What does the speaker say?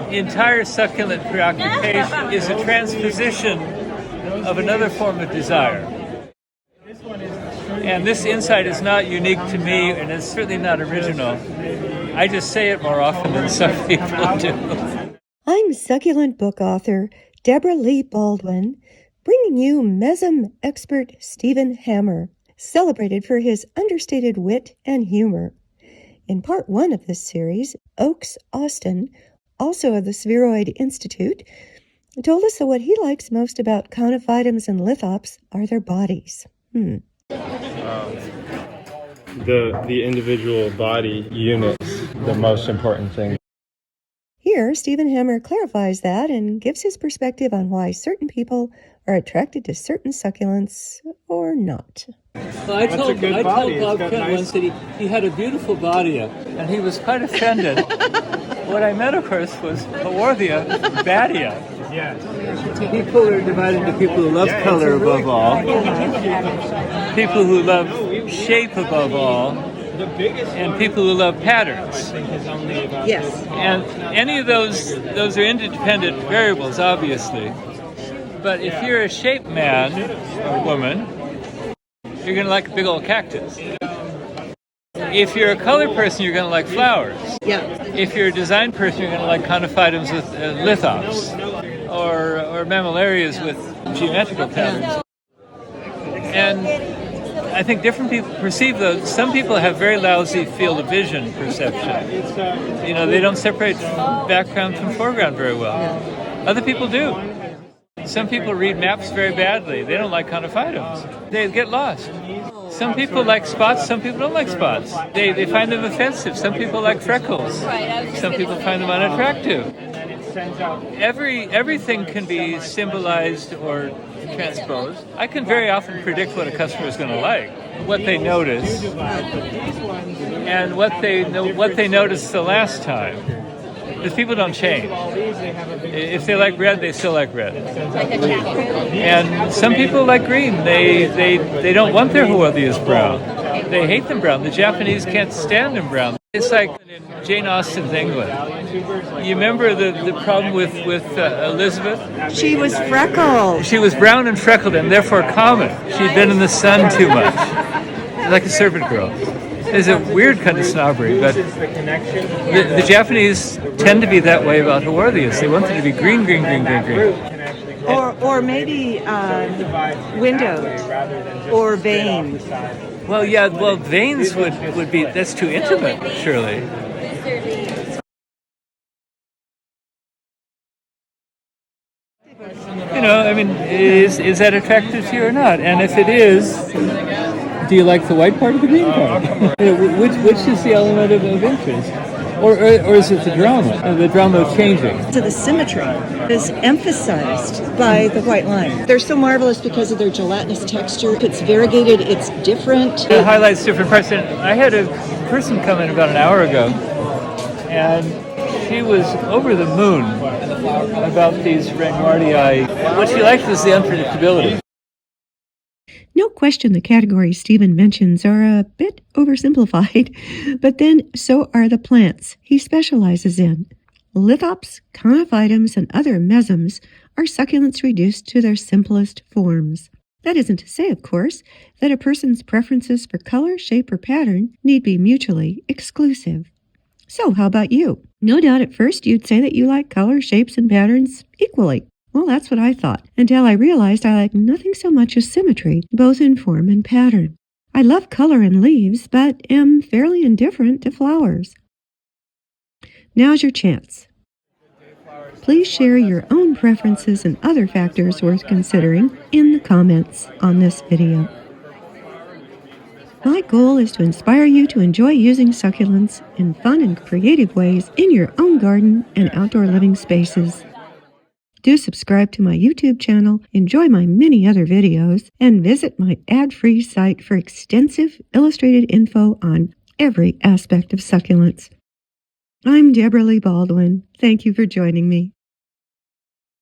entire succulent preoccupation is a transposition of another form of desire. And this insight is not unique to me, and it's certainly not original. I just say it more often than some people do. I'm succulent book author Debra Lee Baldwin, bringing you mesemb expert Stephen Hammer, celebrated for his understated wit and humor. In part 1 of this series, Austen, also of the Sphaeroid Institute, told us that what he likes most about conophytums and lithops are their bodies. The individual body units, the most important thing. Here, Stephen Hammer clarifies that and gives his perspective on why certain people are attracted to certain succulents or not. Well, I told Bob Kent once that he had a beautiful body, and he was quite offended. What I meant, of course, was Haworthia badia. Yes. People are divided into people who love color above all, people who love shape above all, and people who love patterns. Yes. And any of those are independent variables, obviously. But if you're a shape man or woman, you're going to like a big old cactus. If you're a color person, you're going to like flowers. Yeah. If you're a design person, you're going to like conophytums with lithops, or mammillarias with geometrical patterns. And I think different people perceive those. Some people have very lousy field of vision perception. You know, they don't separate background from foreground very well. Other people do. Some people read maps very badly. They don't like conophytums. They get lost. Some people like spots, some people don't like spots. They find them offensive. Some people like freckles. Some people find them unattractive. Everything can be symbolized or transposed. I can very often predict what a customer is going to like, what they notice, and what they noticed the last time. Because people don't change. If they like red, they still like red. And some people like green. They don't want their Haworthias brown. They hate them brown. The Japanese can't stand them brown. It's like in Jane Austen's England. You remember the problem with Elizabeth? She was freckled. She was brown and freckled and therefore common. She'd been in the sun too much. Like a servant girl. There's a weird kind of snobbery, but the Japanese tend to be that way about Haworthias. They want them to be green, green, green, green, green. Or maybe windows or veins. Well, yeah, veins would be, that's too intimate, surely. You know, I mean, is that attractive to you or not? And if it is, do you like the white part or the green part? Which is the element of interest? Or is it the drama of changing? So the symmetry is emphasized by the white line. They're so marvelous because of their gelatinous texture. It's variegated, it's different. It highlights different parts. And I had a person come in about an hour ago, and she was over the moon about these Renoirdii. What she liked was the unpredictability. No question the categories Stephen mentions are a bit oversimplified, but then so are the plants he specializes in. Lithops, conophytums, and other mesemms are succulents reduced to their simplest forms. That isn't to say, of course, that a person's preferences for color, shape, or pattern need be mutually exclusive. So how about you? No doubt at first you'd say that you like color, shapes, and patterns equally. Well, that's what I thought, until I realized I like nothing so much as symmetry, both in form and pattern. I love color in leaves, but am fairly indifferent to flowers. Now's your chance. Please share your own preferences and other factors worth considering in the comments on this video. My goal is to inspire you to enjoy using succulents in fun and creative ways in your own garden and outdoor living spaces. Do subscribe to my YouTube channel, enjoy my many other videos, and visit my ad-free site for extensive illustrated info on every aspect of succulents. I'm Debra Lee Baldwin. Thank you for joining me.